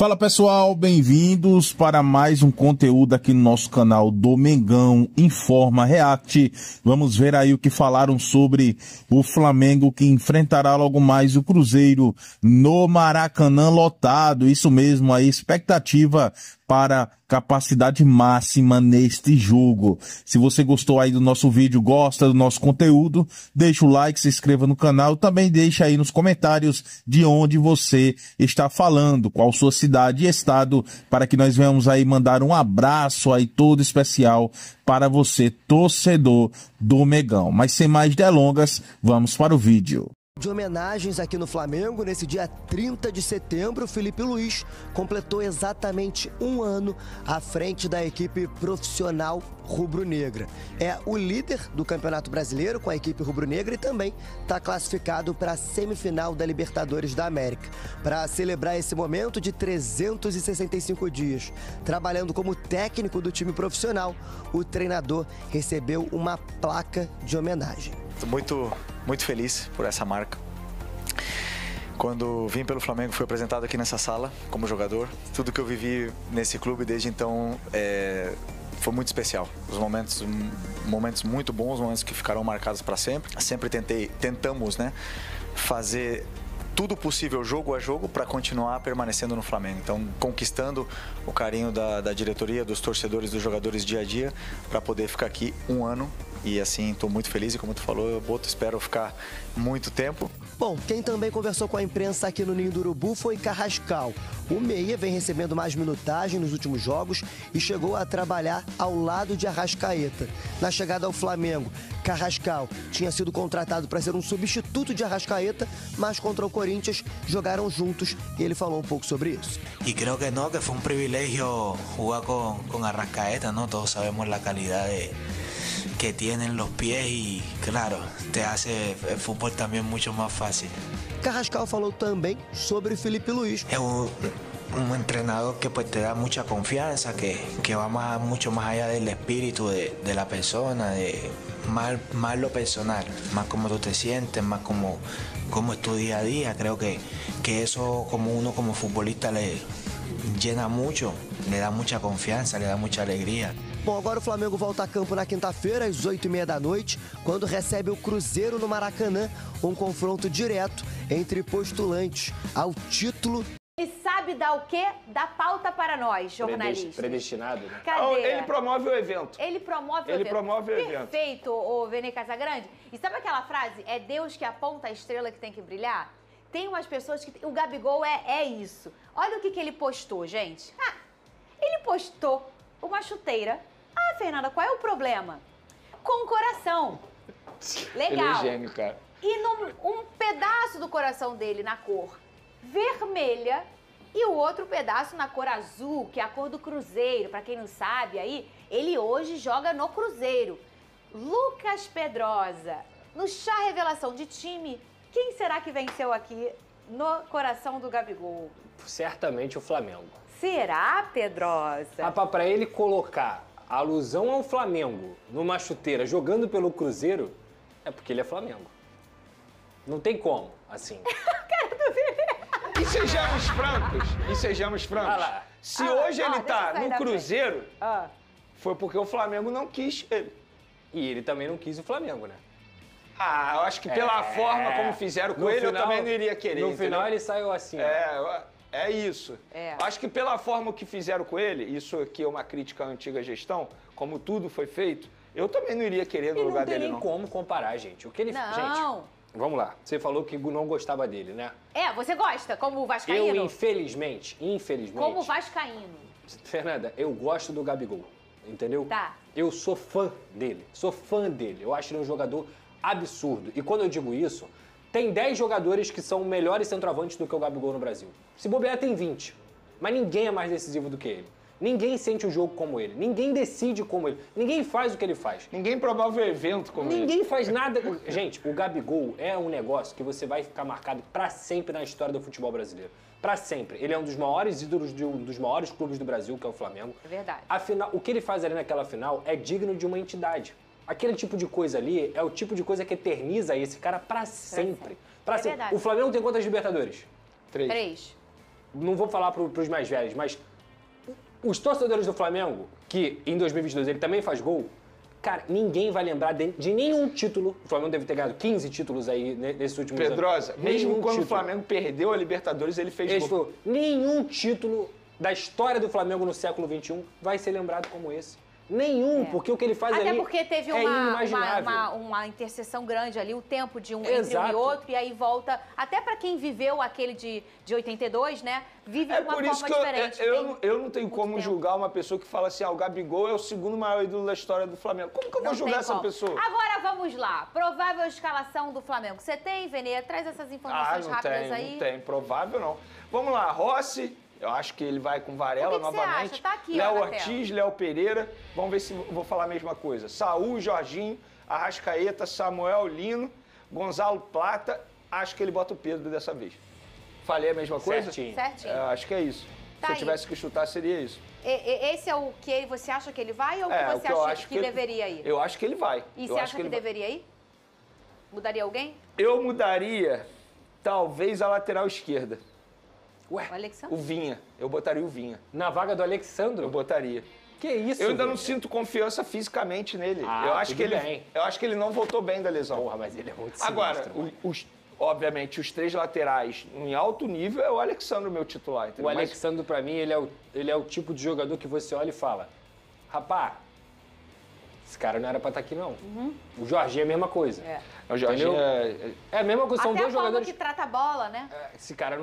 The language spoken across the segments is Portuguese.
Fala pessoal, bem-vindos para mais um conteúdo aqui no nosso canal Domengão Informa React. Vamos ver aí o que falaram sobre o Flamengo que enfrentará logo mais o Cruzeiro no Maracanã lotado. Isso mesmo, a expectativa para capacidade máxima neste jogo. Se você gostou aí do nosso vídeo, gosta do nosso conteúdo, deixa o like, se inscreva no canal, também deixa aí nos comentários de onde você está falando, qual sua cidade e estado, para que nós venhamos aí mandar um abraço aí todo especial para você, torcedor do Megão. Mas sem mais delongas, vamos para o vídeo. De homenagens aqui no Flamengo, nesse dia 30 de setembro, Felipe Luiz completou exatamente um ano à frente da equipe profissional rubro-negra. É o líder do Campeonato Brasileiro com a equipe rubro-negra e também está classificado para a semifinal da Libertadores da América. Para celebrar esse momento de 365 dias, trabalhando como técnico do time profissional, o treinador recebeu uma placa de homenagem. Estou muito feliz por essa marca. Quando vim pelo Flamengo, fui apresentado aqui nessa sala como jogador. Tudo que eu vivi nesse clube desde então foi muito especial. Os momentos muito bons, momentos que ficarão marcados para sempre. Sempre tentamos, né, fazer tudo possível jogo a jogo para continuar permanecendo no Flamengo. Então, conquistando o carinho da diretoria, dos torcedores, dos jogadores dia a dia, para poder ficar aqui um ano. E assim, estou muito feliz e como tu falou, Boto, espero ficar muito tempo. Bom, quem também conversou com a imprensa aqui no Ninho do Urubu foi Carrascal. O meia vem recebendo mais minutagem nos últimos jogos e chegou a trabalhar ao lado de Arrascaeta. Na chegada ao Flamengo, Carrascal tinha sido contratado para ser um substituto de Arrascaeta, mas contra o Corinthians jogaram juntos e ele falou um pouco sobre isso. E creo que no, que foi um privilégio jogar com Arrascaeta, não? Todos sabemos a qualidade que tienen los pies y claro, te hace el fútbol también mucho más fácil. Carrascal falou também sobre Felipe Luiz. Es un entrenador que pues te da mucha confianza, que va mucho más allá del espíritu de la persona, de más lo personal, más como tú te sientes, más como es tu día a día. Creo que eso como uno como futbolista le llena mucho, le da mucha confianza, le da mucha alegría. Bom, agora o Flamengo volta a campo na quinta-feira, às 8h30 da noite, quando recebe o Cruzeiro no Maracanã, um confronto direto entre postulantes ao título. Ele sabe dar o quê? Dar pauta para nós, jornalistas. Predestinado, né? Cadê? Ele promove o evento. Ele promove o Ele evento. promove o evento. Perfeito, ô Vene Casagrande. E sabe aquela frase? É Deus que aponta a estrela que tem que brilhar? Tem umas pessoas que... O Gabigol é isso. Olha o que ele postou, gente. Ele postou uma chuteira. Fernanda, qual é o problema? Com o coração. Legal. Ele é gênio, cara. E um pedaço do coração dele na cor vermelha e o outro pedaço na cor azul, que é a cor do Cruzeiro. Para quem não sabe aí, ele hoje joga no Cruzeiro. Lucas Pedrosa, no chá revelação de time, quem será que venceu aqui no coração do Gabigol? Certamente o Flamengo. Será, Pedrosa? Rapaz, pra ele colocar a alusão ao Flamengo numa chuteira jogando pelo Cruzeiro, é porque ele é Flamengo. Não tem como, assim. E sejamos francos. Ah lá. Se hoje ele deixa eu tá sair no da Cruzeiro, foi porque o Flamengo não quis ele. E ele também não quis o Flamengo, né? Eu acho que pela forma como fizeram com No ele, final, eu também não iria querer. No entendeu? final ele saiu assim. É isso. Acho que pela forma que fizeram com ele, isso aqui é uma crítica à antiga gestão, como tudo foi feito, eu também não iria querer no lugar dele, não. Não tem nem como comparar, gente. O que ele... Não. Gente, vamos lá. Você falou que não gostava dele, né? Você gosta, como vascaíno? Eu, infelizmente... Como vascaíno. Fernanda, eu gosto do Gabigol, entendeu? Tá. Eu sou fã dele, Eu acho ele um jogador absurdo. E quando eu digo isso, tem 10 jogadores que são melhores centroavantes do que o Gabigol no Brasil. Se bobear, tem 20. Mas ninguém é mais decisivo do que ele. Ninguém sente o jogo como ele. Ninguém decide como ele. Ninguém faz o que ele faz. Ninguém promove o evento como ele. Ninguém faz nada. Gente, o Gabigol é um negócio que você vai ficar marcado pra sempre na história do futebol brasileiro. Pra sempre. Ele é um dos maiores ídolos de um dos maiores clubes do Brasil, que é o Flamengo. É verdade. Afinal, o que ele faz ali naquela final é digno de uma entidade. Aquele tipo de coisa ali é o tipo de coisa que eterniza esse cara pra sempre. Pra sempre. Verdade. O Flamengo tem quantas Libertadores? 3. não vou falar para os mais velhos, mas os torcedores do Flamengo, que em 2022 ele também faz gol, cara, ninguém vai lembrar de nenhum título. O Flamengo deve ter ganhado 15 títulos aí nesses últimos anos. Pedrosa, mesmo quando o Flamengo perdeu a Libertadores, ele fez gol. Nenhum título da história do Flamengo no século XXI vai ser lembrado como esse. Nenhum, porque o que ele faz ali Até porque teve inimaginável. uma interseção grande ali, o tempo de entre um e outro, e aí volta, até para quem viveu aquele de 82, né, vive de uma forma diferente. Eu não tenho como julgar uma pessoa que fala assim, o Gabigol é o segundo maior ídolo da história do Flamengo. Como que eu vou julgar essa pessoa? Agora vamos lá, provável escalação do Flamengo. Você tem, Vene? Traz essas informações rápidas aí. Não tem, provável não. Vamos lá, Rossi. Eu acho que ele vai com Varela novamente. Tá aqui, Léo Ortiz, Léo Pereira. Vamos ver se vou falar a mesma coisa. Saúl, Jorginho, Arrascaeta, Samuel, Lino, Gonzalo Plata. Acho que ele bota o Pedro dessa vez. Falei a mesma coisa? Certinho. Acho que é isso. Tá se eu tivesse que chutar, seria isso. Esse é o que você acha que ele vai ou que você acha que deveria ir? Eu acho que ele vai. E você acha que deveria ir? Mudaria alguém? Eu mudaria, talvez, a lateral esquerda. Ué, o Vinha. Eu botaria o Vinha. Na vaga do Alexandro? Eu botaria. Que isso? Eu ainda não sinto confiança fisicamente nele. Eu acho que ele não voltou bem da lesão. Porra, mas ele é muito sinistro. Agora, obviamente, os três laterais em alto nível é o Alexandro, meu titular. Entendeu? O Alexandro, pra mim, ele é o tipo de jogador que você olha e fala, rapá, esse cara não era pra estar aqui, não. O Jorginho é a mesma coisa. O Jorginho é a mesma coisa, são dois jogadores... que trata a bola, né? Esse cara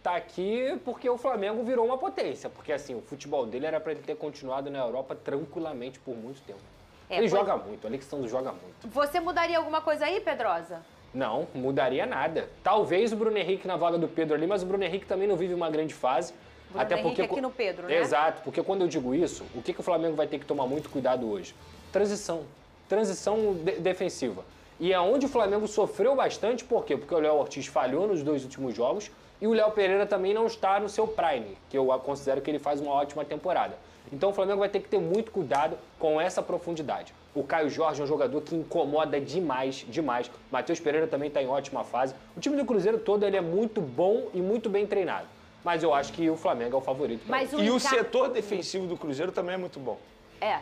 tá aqui porque o Flamengo virou uma potência. Porque, assim, o futebol dele era pra ele ter continuado na Europa tranquilamente por muito tempo. Ele joga muito, o Alexandre joga muito. Você mudaria alguma coisa aí, Pedrosa? Não, mudaria nada. Talvez o Bruno Henrique na vaga do Pedro ali, mas o Bruno Henrique também não vive uma grande fase. Até porque aqui no Pedro, né? Exato, porque quando eu digo isso, o que o Flamengo vai ter que tomar muito cuidado hoje? Transição defensiva. E é onde o Flamengo sofreu bastante, por quê? Porque o Léo Ortiz falhou nos 2 últimos jogos e o Léo Pereira também não está no seu prime, que eu considero que ele faz uma ótima temporada. Então o Flamengo vai ter que ter muito cuidado com essa profundidade. O Caio Jorge é um jogador que incomoda demais. Matheus Pereira também está em ótima fase. O time do Cruzeiro todo ele é muito bom e muito bem treinado. Mas eu acho que o Flamengo é o favorito. E o setor defensivo do Cruzeiro também é muito bom.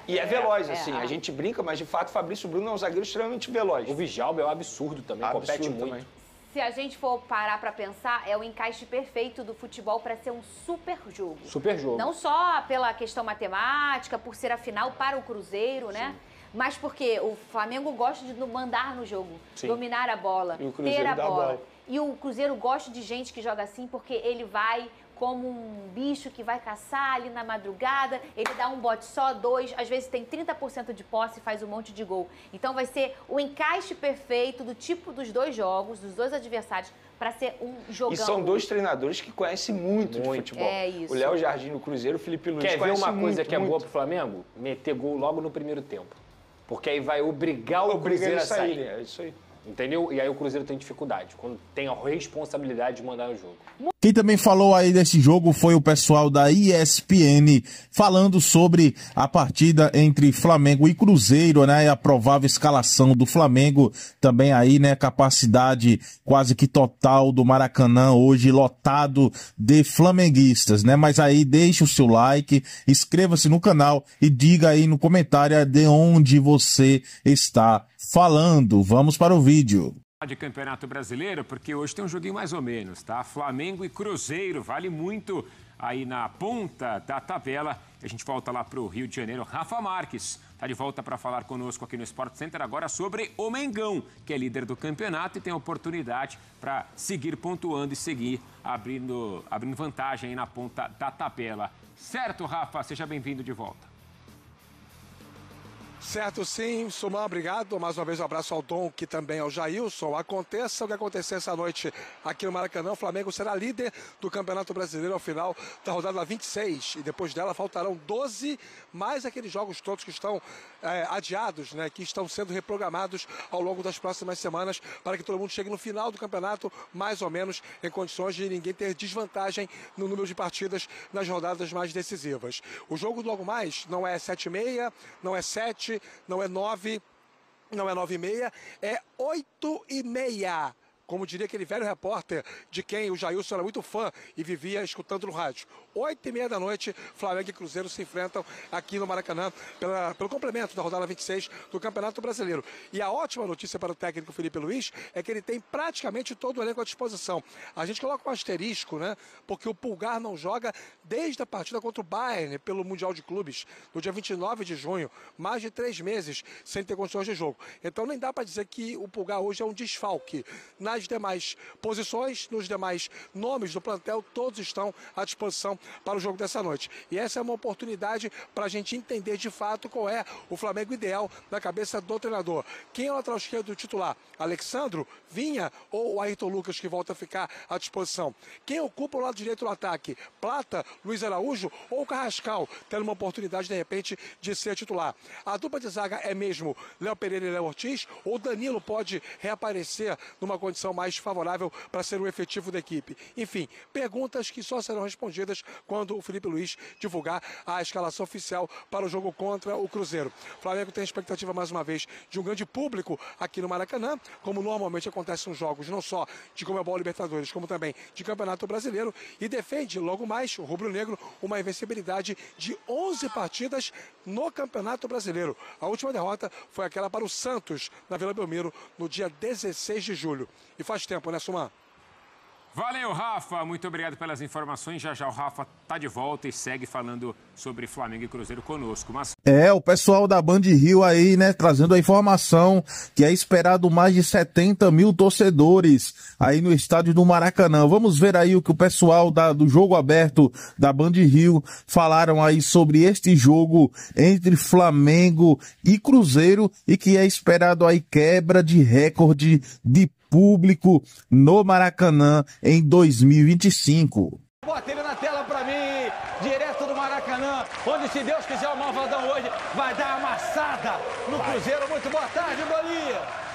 E é veloz, assim. A gente brinca, mas de fato o Fabrício Bruno é um zagueiro extremamente veloz. O Vijalba é um absurdo também, compete muito. Se a gente for parar pra pensar, é o encaixe perfeito do futebol pra ser um super jogo. Super jogo. Não só pela questão matemática, por ser a final para o Cruzeiro, né? Mas porque o Flamengo gosta de mandar no jogo, dominar a bola, ter a bola. E o Cruzeiro gosta de gente que joga assim porque ele vai como um bicho que vai caçar ali na madrugada, ele dá um bote só, 2, às vezes tem 30% de posse e faz um monte de gol. Então vai ser o encaixe perfeito do tipo dos 2 jogos, dos 2 adversários, para ser um jogão. E são 2 treinadores que conhecem muito de futebol. É isso. O Léo Jardim no Cruzeiro, o Felipe Luiz. Quer ver uma coisa que é boa pro Flamengo? Meter gol logo no primeiro tempo. Porque aí vai obrigar o Cruzeiro a sair. É isso aí. Entendeu? E aí o Cruzeiro tem dificuldade, quando tem a responsabilidade de mandar no jogo. Quem também falou aí desse jogo foi o pessoal da ESPN, falando sobre a partida entre Flamengo e Cruzeiro, né? E a provável escalação do Flamengo, também aí, né? Capacidade quase que total do Maracanã, hoje lotado de flamenguistas, né? Mas aí deixa o seu like, inscreva-se no canal e diga aí no comentário de onde você está falando. Vamos para o vídeo. De Campeonato Brasileiro, porque hoje tem um joguinho mais ou menos, tá? Flamengo e Cruzeiro, vale muito aí na ponta da tabela. A gente volta lá pro Rio de Janeiro. Rafa Marques tá de volta para falar conosco aqui no Sport Center agora sobre o Mengão, que é líder do campeonato e tem oportunidade para seguir pontuando e seguir abrindo vantagem aí na ponta da tabela. Certo, Rafa? Seja bem-vindo de volta. Certo, sim, Suman, obrigado. Mais uma vez um abraço ao Dom, que também é o Jailson. Aconteça o que acontecer essa noite aqui no Maracanã, o Flamengo será líder do Campeonato Brasileiro ao final da rodada 26. E depois dela faltarão 12, mais aqueles jogos todos que estão adiados, né, que estão sendo reprogramados ao longo das próximas semanas, para que todo mundo chegue no final do campeonato, mais ou menos em condições de ninguém ter desvantagem no número de partidas nas rodadas mais decisivas. O jogo logo mais não é 7h30, não é 7, não é 9, não é 9h30, é 8h30. como diria aquele velho repórter de quem o Jailson era muito fã e vivia escutando no rádio. 8h30 da noite, Flamengo e Cruzeiro se enfrentam aqui no Maracanã pelo complemento da rodada 26 do Campeonato Brasileiro. E a ótima notícia para o técnico Felipe Luiz é que ele tem praticamente todo o elenco à disposição. A gente coloca um asterisco, né? Porque o Pulgar não joga desde a partida contra o Bayern pelo Mundial de Clubes, no dia 29 de junho, mais de 3 meses sem ter condições de jogo. Então nem dá para dizer que o Pulgar hoje é um desfalque. Nas demais posições, nos demais nomes do plantel, todos estão à disposição para o jogo dessa noite. E essa é uma oportunidade para a gente entender de fato qual é o Flamengo ideal na cabeça do treinador. Quem é o lateral esquerdo titular? Alexandro, Vinha ou o Ayrton Lucas, que volta a ficar à disposição? Quem ocupa o lado direito do ataque? Plata, Luiz Araújo ou Carrascal, tendo uma oportunidade de repente de ser titular? A dupla de zaga é mesmo Léo Pereira e Léo Ortiz, ou Danilo pode reaparecer numa condição mais favorável para ser o efetivo da equipe? Enfim, perguntas que só serão respondidas quando o Felipe Luiz divulgar a escalação oficial para o jogo contra o Cruzeiro. O Flamengo tem a expectativa, mais uma vez, de um grande público aqui no Maracanã, como normalmente acontece nos jogos, não só de Conmebol Libertadores, como também de Campeonato Brasileiro, e defende, logo mais, o rubro-negro, uma invencibilidade de 11 partidas no Campeonato Brasileiro. A última derrota foi aquela para o Santos, na Vila Belmiro, no dia 16 de julho. E faz tempo, né, Suman? Valeu, Rafa. Muito obrigado pelas informações. Já já o Rafa tá de volta e segue falando sobre Flamengo e Cruzeiro conosco. Mas... o pessoal da Band Rio aí, né, trazendo a informação que é esperado mais de 70 mil torcedores aí no estádio do Maracanã. Vamos ver aí o que o pessoal do Jogo Aberto da Band Rio falaram aí sobre este jogo entre Flamengo e Cruzeiro, e que é esperado aí quebra de recorde de público no Maracanã em 2025. Bota ele na tela pra mim, direto do Maracanã, onde, se Deus quiser, o Malvadão hoje vai dar amassada no Cruzeiro. Muito boa tarde, Bolinha.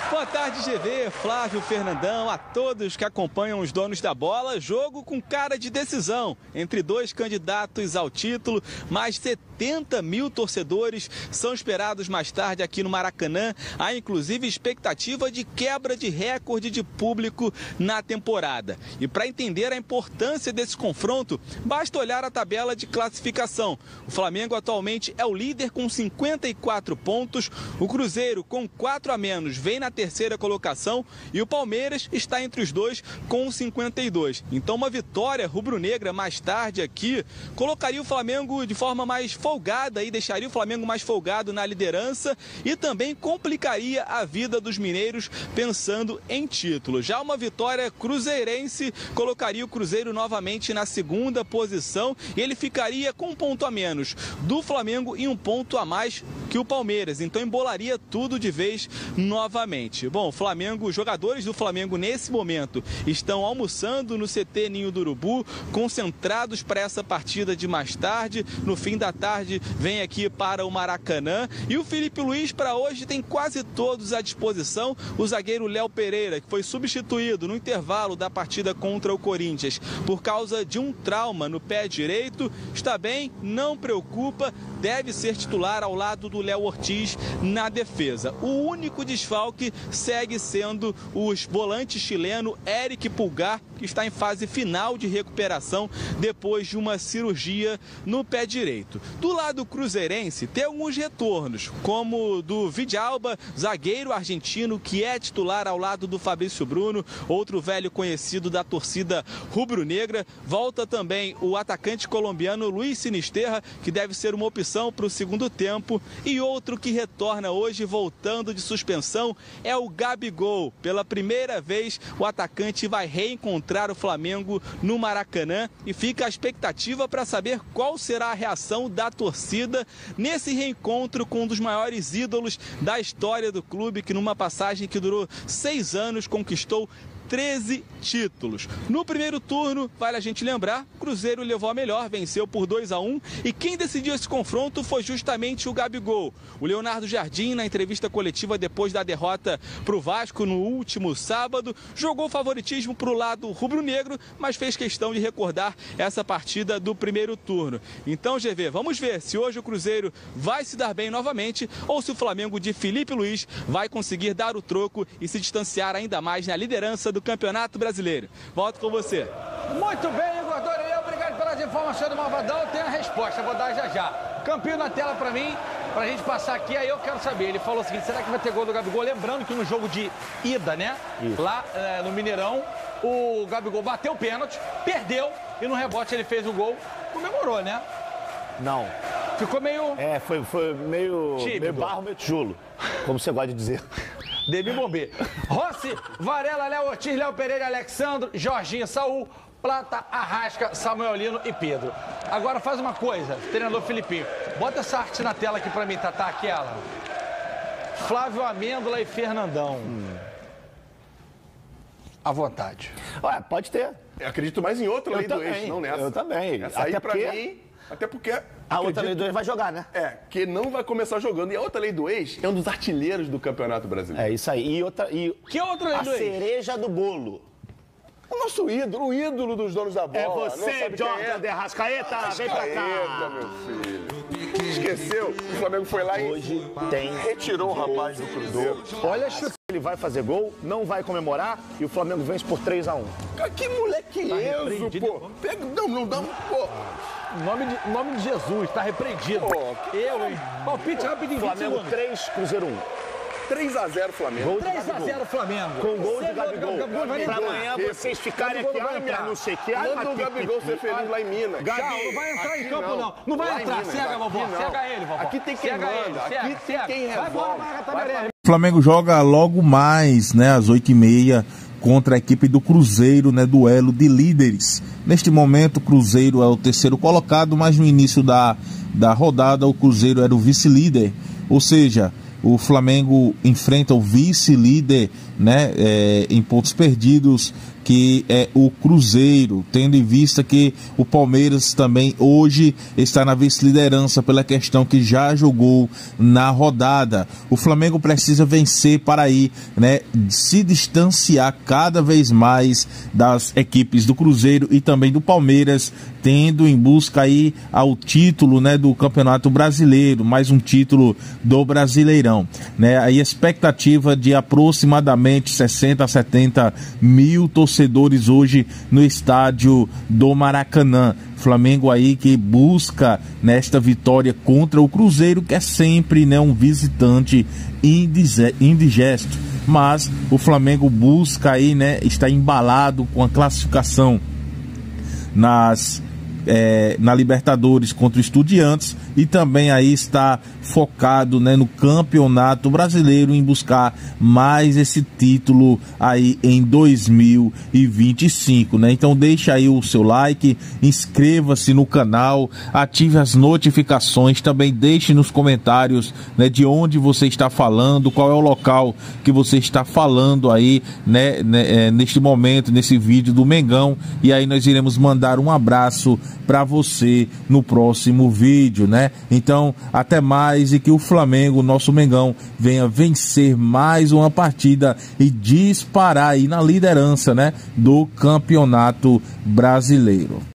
Boa tarde, GV, Flávio, Fernandão, a todos que acompanham os donos da bola. Jogo com cara de decisão entre dois candidatos ao título. Mais 70 mil torcedores são esperados mais tarde aqui no Maracanã. Há inclusive expectativa de quebra de recorde de público na temporada. E para entender a importância desse confronto, basta olhar a tabela de classificação. O Flamengo atualmente é o líder com 54 pontos. O Cruzeiro, com 4 a menos, vem na terceira colocação, e o Palmeiras está entre os dois com 52. Então uma vitória rubro-negra mais tarde aqui colocaria o Flamengo de forma mais folgada e deixaria o Flamengo mais folgado na liderança, e também complicaria a vida dos mineiros pensando em título. Já uma vitória cruzeirense colocaria o Cruzeiro novamente na segunda posição, e ele ficaria com 1 ponto a menos do Flamengo e 1 ponto a mais que o Palmeiras. Então embolaria tudo de vez novamente. Bom, os jogadores do Flamengo nesse momento estão almoçando no CT Ninho do Urubu, concentrados para essa partida de mais tarde. No fim da tarde vem aqui para o Maracanã, e o Felipe Luiz para hoje tem quase todos à disposição. O zagueiro Léo Pereira, que foi substituído no intervalo da partida contra o Corinthians por causa de um trauma no pé direito, está bem, não preocupa, deve ser titular ao lado do Léo Ortiz na defesa. O único desfalque segue sendo os volantes chileno Eric Pulgar, que está em fase final de recuperação depois de uma cirurgia no pé direito. Do lado cruzeirense, tem alguns retornos, como do Vidalba, zagueiro argentino que é titular ao lado do Fabrício Bruno, outro velho conhecido da torcida rubro-negra. Volta também o atacante colombiano Luiz Sinisterra, que deve ser uma opção para o segundo tempo, e outro que retorna hoje voltando de suspensão é o Gabigol. Pela primeira vez, o atacante vai reencontrar o Flamengo no Maracanã, e fica a expectativa para saber qual será a reação da torcida nesse reencontro com um dos maiores ídolos da história do clube, que numa passagem que durou 6 anos conquistou 13 títulos. No primeiro turno, vale a gente lembrar, o Cruzeiro levou a melhor, venceu por 2-1 e quem decidiu esse confronto foi justamente o Gabigol. O Leonardo Jardim, na entrevista coletiva depois da derrota para o Vasco no último sábado, jogou favoritismo para o lado rubro-negro, mas fez questão de recordar essa partida do primeiro turno. Então, GV, vamos ver se hoje o Cruzeiro vai se dar bem novamente ou se o Flamengo de Felipe Luiz vai conseguir dar o troco e se distanciar ainda mais na liderança do Campeonato Brasileiro. Volto com você. Muito bem, Igor Doria, obrigado pelas informações do Malvadão. Eu tenho a resposta, vou dar já já. Campinho na tela pra mim, pra gente passar aqui, aí eu quero saber. Ele falou o seguinte, será que vai ter gol do Gabigol? Lembrando que no jogo de ida, né, lá no Mineirão, o Gabigol bateu o pênalti, perdeu e no rebote ele fez o gol, comemorou, né? Não. Ficou meio... foi meio barro, meio tijolo, como você gosta de dizer. Demi Bombê. Rossi, Varela, Léo Ortiz, Léo Pereira, Alexandro, Jorginho, Saul, Plata, Arrasca, Samuel Lino e Pedro. Agora faz uma coisa, treinador Filipinho. Bota essa arte na tela aqui pra mim, Tatá, aquela. Flávio Amêndola e Fernandão. À vontade. Olha, pode ter. Eu acredito mais em outra lei do ex, não nessa. Eu também. Essa aí, pra mim, até porque... A outra lei do ex vai jogar, né? Que não vai começar jogando. E a outra lei do ex é um dos artilheiros do Campeonato Brasileiro. É isso aí. Que outra lei do ex? A cereja do bolo. O nosso ídolo, o ídolo dos donos da bola. É você, Jordan de Arrascaeta. Vem pra cá. Meu filho. Esqueceu? O Flamengo foi lá Hoje e retirou o rapaz do Cruzeiro. Olha, ele vai fazer gol, não vai comemorar e o Flamengo vence por 3-1. Que moleque Enzo, pô. Não dá um... Pô. Nome de Jesus, tá repreendido. Palpite rapidinho. Flamengo 3, Cruzeiro 1. 3-0 Flamengo. 3-0 Flamengo. Com gol de Gabigol. Pra amanhã vocês ficarem aqui, não sei o que. Manda o Gabigol ser feliz lá em Minas. Tchau, não vai entrar em campo, não. Não vai entrar. Cega, vovó. Cega ele, vovó. Aqui tem quem manda. Aqui tem quem resolve. O Flamengo joga logo mais, né, às 8h30, contra a equipe do Cruzeiro, né, duelo de líderes. Neste momento, o Cruzeiro é o terceiro colocado, mas no início da rodada, o Cruzeiro era o vice-líder. Ou seja, o Flamengo enfrenta o vice-líder, né, em pontos perdidos, que é o Cruzeiro, tendo em vista que o Palmeiras também hoje está na vice-liderança pela questão que já jogou na rodada. O Flamengo precisa vencer para aí, né, se distanciar cada vez mais das equipes do Cruzeiro e também do Palmeiras, tendo em busca aí ao título, né, do Campeonato Brasileiro, mais um título do Brasileirão, né? A expectativa de aproximadamente 60 a 70 mil torcedores hoje no estádio do Maracanã. Flamengo aí que busca nesta vitória contra o Cruzeiro, que é sempre, né, um visitante indigesto, mas o Flamengo busca aí, né, está embalado com a classificação na Libertadores contra o Estudiantes e também aí está focado, né, no Campeonato Brasileiro em buscar mais esse título aí em 2025, né? Então deixa aí o seu like, inscreva-se no canal, ative as notificações, também deixe nos comentários, né, de onde você está falando, qual é o local que você está falando aí, né, neste momento, nesse vídeo do Mengão, e aí nós iremos mandar um abraço para você no próximo vídeo, né? Então, até mais e que o Flamengo, nosso Mengão, venha vencer mais uma partida e disparar aí na liderança, né, do Campeonato Brasileiro.